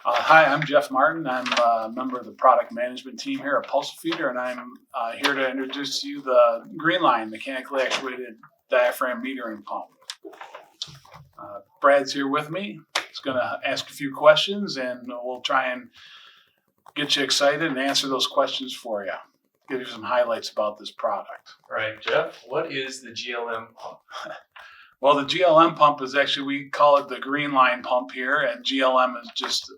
Hi, I'm Jeff Martin. I'm a member of the product management team here at Pulsafeeder, and I'm here to introduce to you the GreenLine mechanically actuated diaphragm metering pump. Brad's here with me. He's going to ask a few questions, and we'll try and get you excited and answer those questions for you. Give you some highlights about this product. All right, Jeff, what is the GLM pump? Well, the GLM pump is actually, we call it the GreenLine pump here, and GLM is just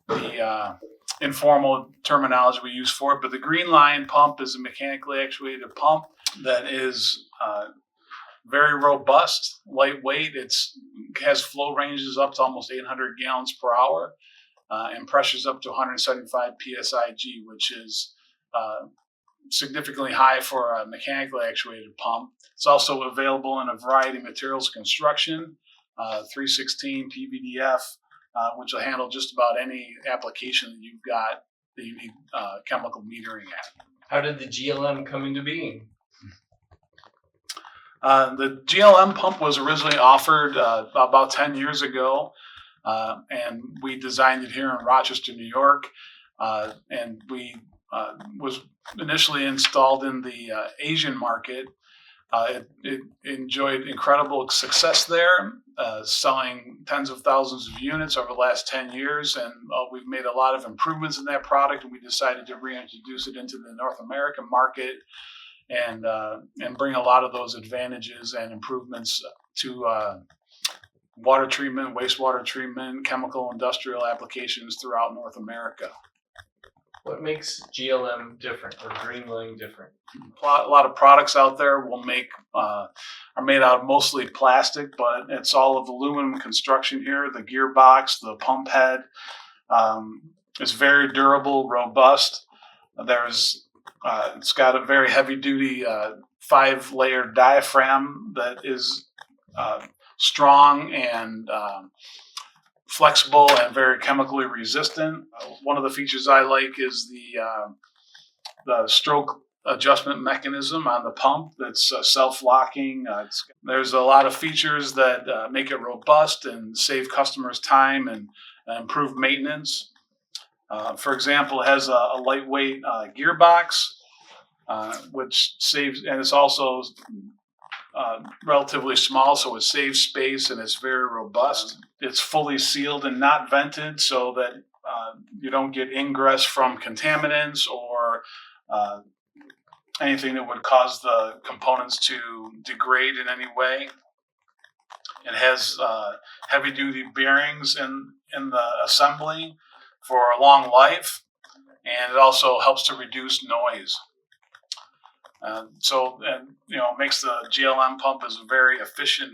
the informal terminology we use for it. But the GreenLine pump is a mechanically actuated pump that is very robust, lightweight. It has flow ranges up to almost 800 gallons per hour and pressures up to 175 psig, which is significantly high for a mechanically actuated pump. It's also available in a variety of materials construction, 316 PVDF, which will handle just about any application that you've got that you need chemical metering at. How did the GLM come into being? The GLM pump was originally offered about 10 years ago, and we designed it here in Rochester, New York, and we was initially installed in the Asian market. It enjoyed incredible success there, selling tens of thousands of units over the last 10 years, and we've made a lot of improvements in that product, and we decided to reintroduce it into the North American market and bring a lot of those advantages and improvements to water treatment, wastewater treatment, chemical industrial applications throughout North America. What makes GLM different or GreenLine different? A lot of products out there will are made out of mostly plastic, but it's all of aluminum construction here. The gearbox, the pump head, is very durable, robust. It's got a very heavy-duty 5-layer diaphragm that is strong and flexible and very chemically resistant. One of the features I like is the stroke adjustment mechanism on the pump that's self-locking. There's a lot of features that make it robust and save customers time and improve maintenance. For example, it has a lightweight gearbox, which saves, and it's also relatively small, so it saves space and it's very robust. It's fully sealed and not vented, so that you don't get ingress from contaminants or anything that would cause the components to degrade in any way. It has heavy-duty bearings in the assembly for a long life, and it also helps to reduce noise. Makes the GLM pump is a very efficient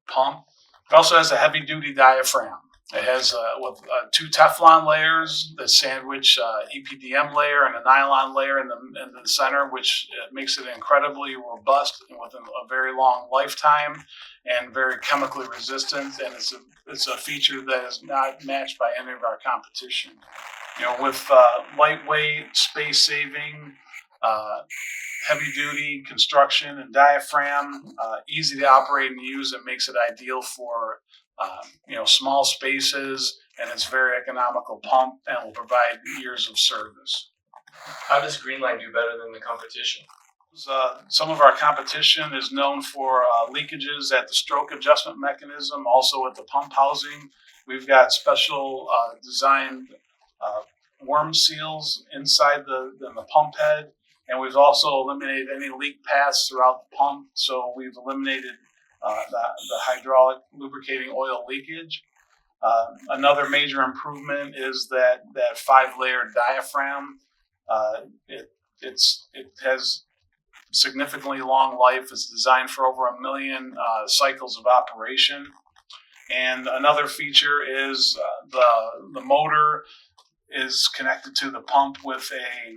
pump. It also has a heavy-duty diaphragm. It has with 2 Teflon layers that sandwich EPDM layer and a nylon layer in the center, which makes it incredibly robust and with a very long lifetime and very chemically resistant. And it's a feature that is not matched by any of our competition. With lightweight, space-saving, heavy-duty construction and diaphragm, easy to operate and use. It makes it ideal for small spaces, and it's a very economical pump and will provide years of service. How does GreenLine do better than the competition? Some of our competition is known for leakages at the stroke adjustment mechanism, also at the pump housing. We've got special designed worm seals inside the pump head. And we've also eliminated any leak paths throughout the pump. So we've eliminated the hydraulic lubricating oil leakage. Another major improvement is that 5-layer diaphragm. It has significantly long life. It's designed for over 1 million cycles of operation. And another feature is the motor is connected to the pump with a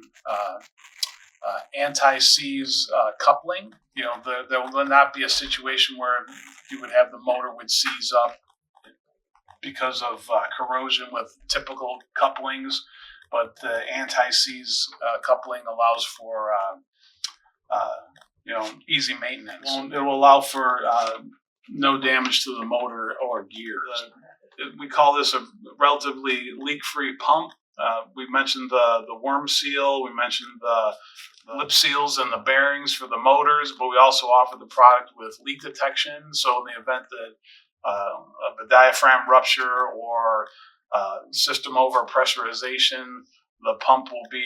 anti-seize coupling. There will not be a situation where you would have the motor would seize up because of corrosion with typical couplings, but the anti-seize coupling allows for easy maintenance. It will allow for no damage to the motor or gears. we call this a relatively leak-free pump. We mentioned the worm seal. We mentioned the lip seals and the bearings for the motors, but we also offer the product with leak detection. So in the event that of a diaphragm rupture or system over pressurization, the pump will be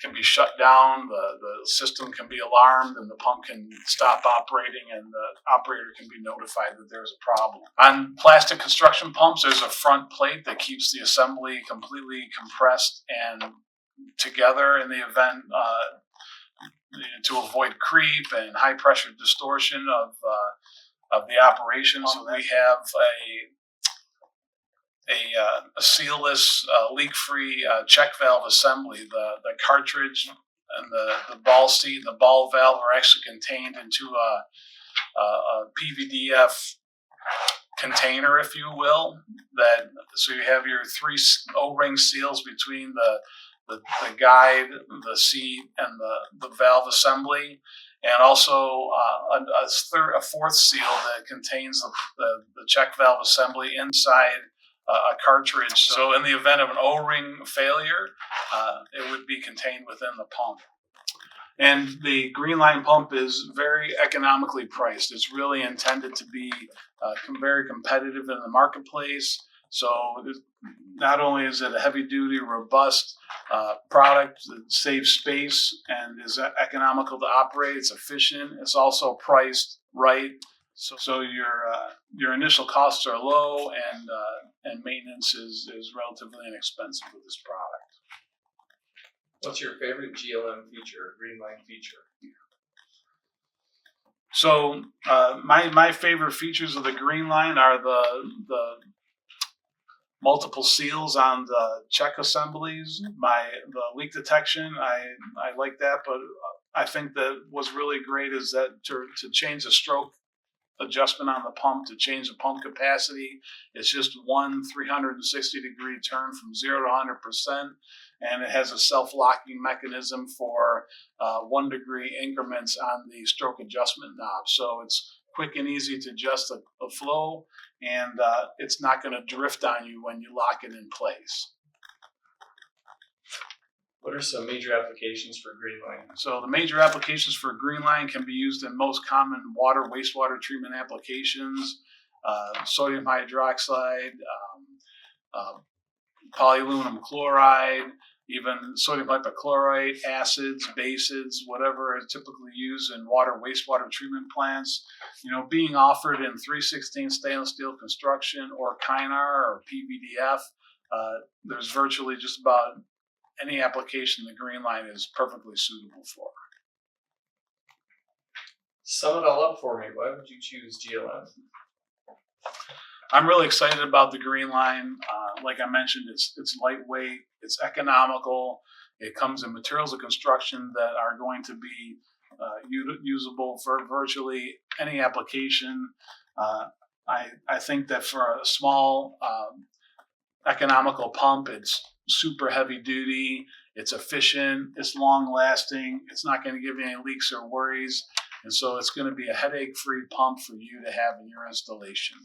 can be shut down, the system can be alarmed, and the pump can stop operating, and the operator can be notified that there's a problem. On plastic construction pumps, there's a front plate that keeps the assembly completely compressed and together in the event to avoid creep and high pressure distortion of the operation. So we have a sealless, leak-free check valve assembly. The cartridge and the ball seat and the ball valve are actually contained into a PVDF container, if you will. So you have your 3 O-ring seals between the guide, the seat, and the valve assembly, and also a fourth seal that contains the check valve assembly inside a cartridge. So in the event of an O-ring failure, it would be contained within the pump. And the GreenLine pump is very economically priced. It's really intended to be very competitive in the marketplace. So not only is it a heavy-duty, robust product that saves space and is economical to operate, it's efficient, it's also priced right. So your initial costs are low, and maintenance is relatively inexpensive with this product. What's your favorite GLM feature, GreenLine feature? So my favorite features of the GreenLine are the multiple seals on the check assemblies. The leak detection, I like that, but I think that what's really great is that to change the stroke adjustment on the pump, to change the pump capacity, it's just one 360-degree turn from 0 to 100%, and it has a self-locking mechanism for 1 degree increments on the stroke adjustment knob. So it's quick and easy to adjust the flow, and it's not going to drift on you when you lock it in place. What are some major applications for GreenLine? So the major applications for GreenLine can be used in most common water, wastewater treatment applications, sodium hydroxide, polyaluminum chloride, even sodium hypochlorite, acids, bases, whatever is typically used in water, wastewater treatment plants. Being offered in 3/16 stainless steel construction or Kynar or PVDF, there's virtually just about any application the GreenLine is perfectly suitable for. Sum it all up for me. Why would you choose GLM? I'm really excited about the GreenLine. Like I mentioned, it's lightweight, it's economical. It comes in materials of construction that are going to be usable for virtually any application. I think that for a small economical pump, it's super heavy duty, it's efficient, it's long lasting, it's not going to give you any leaks or worries, and so it's going to be a headache free pump for you to have in your installation.